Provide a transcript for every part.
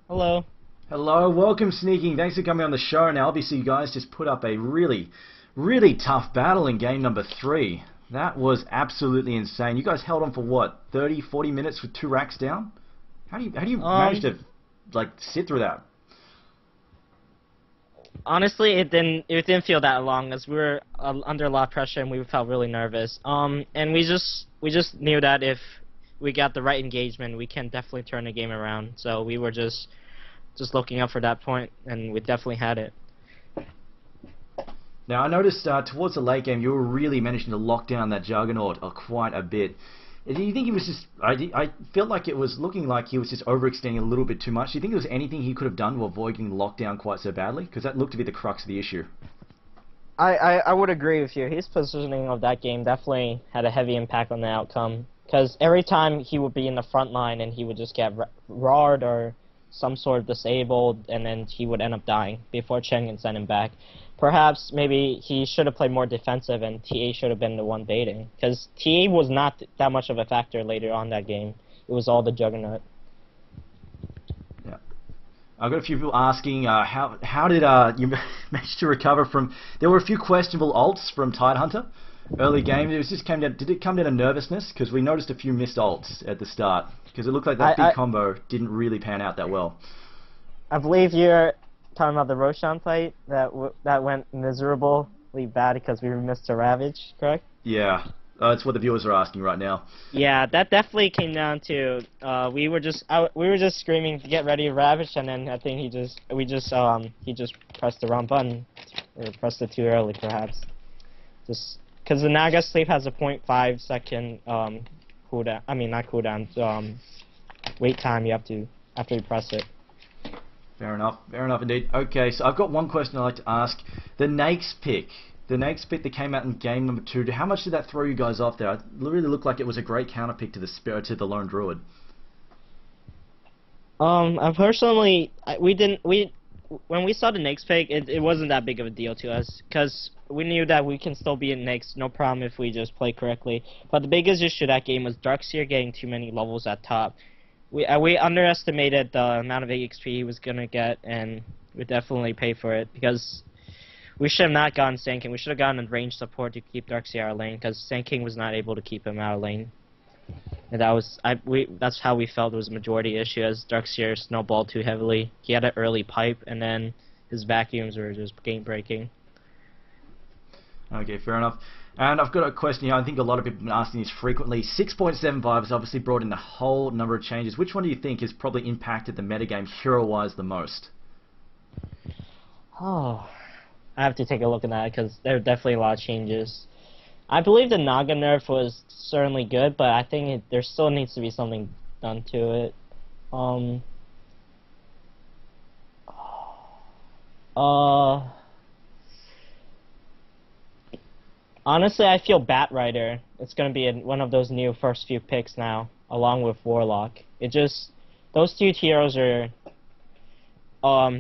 Hello. Hello, welcome Sneaking. Thanks for coming on the show. Now, obviously, you guys just put up a really tough battle in game number 3. That was absolutely insane. You guys held on for what, 30, 40 minutes with 2 racks down? How do you manage to sit through that? Honestly, it didn't feel that long as we were under a lot of pressure and we felt really nervous. And we just knew that if we got the right engagement, we can definitely turn the game around. So we were just looking up for that point, and we definitely had it. Now, I noticed towards the late game, you were really managing to lock down that Juggernaut quite a bit. Do you think he was just... I felt like it was looking like he was just overextending a little bit too much. Do you think there was anything he could have done to avoid getting locked down quite so badly? Because that looked to be the crux of the issue. I would agree with you. His positioning of that game definitely had a heavy impact on the outcome. Because every time he would be in the front line and he would just get roared or some sort of disabled, and then he would end up dying before Chen can send him back. Perhaps maybe he should have played more defensive and TA should have been the one baiting. Because TA was not that much of a factor later on that game. It was all the Juggernaut. Yeah. I've got a few people asking how did you manage to recover from... There were a few questionable ults from Tidehunter early game. It was just did it come down to nervousness? Because we noticed a few missed ults at the start. Because it looked like that big combo didn't really pan out that well. I believe you're talking about the Roshan fight that went miserably bad because we missed a Ravage, correct? Yeah, that's what the viewers are asking right now. Yeah, that definitely came down to we were just screaming to get ready to Ravage, and then I think he just pressed the wrong button, or pressed it too early perhaps. Just because the Naga sleep has a 0.5 second cooldown. I mean, not cooldown. Wait time you have to after you press it. Fair enough indeed. Okay, so I've got one question I'd like to ask. The Nakes pick that came out in game number 2. How much did that throw you guys off there? It really looked like it was a great counter pick to the Lone Druid. I personally, when we saw the Nakes pick, it wasn't that big of a deal to us, because we knew that we can still be in Nakes, no problem if we just play correctly. But the biggest issue that game was Darkseer getting too many levels at top. We underestimated the amount of XP he was gonna get, and we definitely paid for it, because we should have not gotten Sand King. We should have gotten a range support to keep Darkseer out of lane, because Sand King was not able to keep him out of lane. And that's how we felt it was a majority issue, as Darkseer snowballed too heavily. He had an early pipe, and then his vacuums were just game breaking. Okay, fair enough. And I've got a question here. I think a lot of people have been asking this frequently. 6.75 has obviously brought in a whole number of changes. Which one do you think has probably impacted the metagame hero-wise the most? Oh, I have to take a look at that, because there are definitely a lot of changes. I believe the Naga nerf was certainly good, but I think there still needs to be something done to it. Honestly, I feel Batrider. It's gonna be one of those new first few picks now, along with Warlock. Those two heroes are,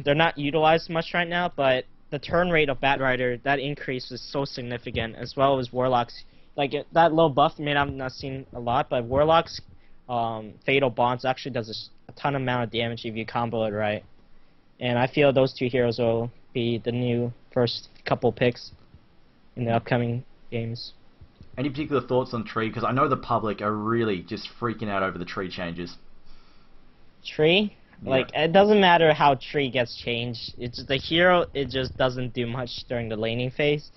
they're not utilized much right now, but the turn rate of Batrider, that increase is so significant, as well as Warlock's. Like, that low buff may not seem a lot, but Warlock's Fatal Bonds actually does a ton amount of damage if you combo it right. And I feel those two heroes will be the new first couple picks in the upcoming games. Any particular thoughts on Tree? Because I know the public are really just freaking out over the Tree changes. Tree? Yeah. Like, it doesn't matter how Tree gets changed. It's the hero, it just doesn't do much during the laning phase.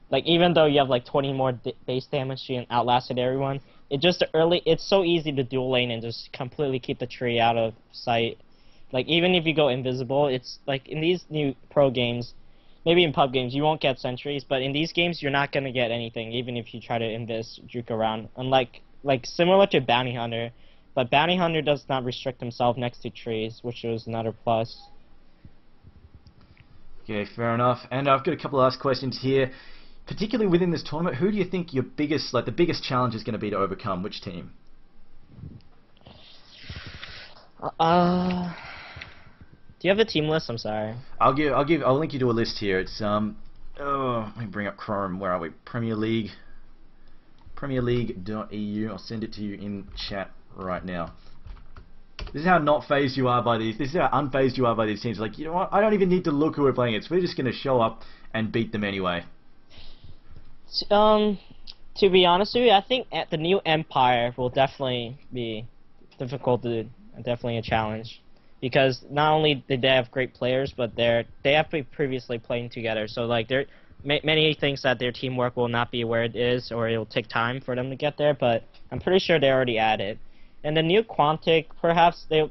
Like, even though you have like 20 more base damage and outlasted everyone, it's so easy to dual lane and just completely keep the Tree out of sight. Like, even if you go invisible, it's like in these new pro games, maybe in pub games you won't get sentries, but in these games you're not gonna get anything, even if you try to juke around. Unlike, similar to Bounty Hunter, but Bounty Hunter does not restrict himself next to trees, which was another plus. Okay, fair enough. And I've got a couple of last questions here. Particularly within this tournament, who do you think the biggest challenge is going to be to overcome? Which team? Do you have a team list? I'm sorry. I'll link you to a list here. It's let me bring up Chrome. Where are we? Premier League. PremierLeague.eu. I'll send it to you in chat right now. This is how not phased you are by these. This is how unfazed you are by these teams. Like, you know what? I don't even need to look who we're playing against. We're just going to show up and beat them anyway. To be honest with you, I think the new Empire will definitely be difficult to, definitely a challenge, because not only did they have great players, but they have been previously playing together. So like many things that their teamwork will not be where it is, or it will take time for them to get there. But I'm pretty sure they already at it. And the new Quantic, perhaps they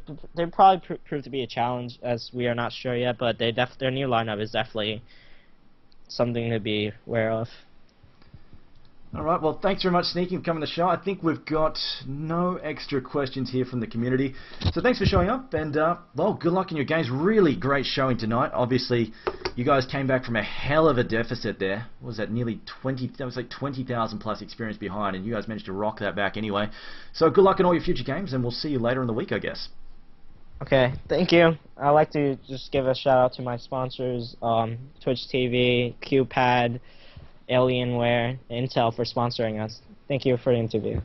probably prove to be a challenge, as we are not sure yet. But their new lineup is definitely something to be aware of. Alright, well, thanks very much, Sneaky, for coming to the show. I think we've got no extra questions here from the community. So thanks for showing up, and, well, good luck in your games. Really great showing tonight. Obviously, you guys came back from a hell of a deficit there. What was that, nearly 20, that was like 20,000 plus experience behind, and you guys managed to rock that back anyway. So good luck in all your future games, and we'll see you later in the week, I guess. Okay, thank you. I'd like to just give a shout out to my sponsors, Twitch TV, QPad, Alienware, Intel for sponsoring us. Thank you for the interview.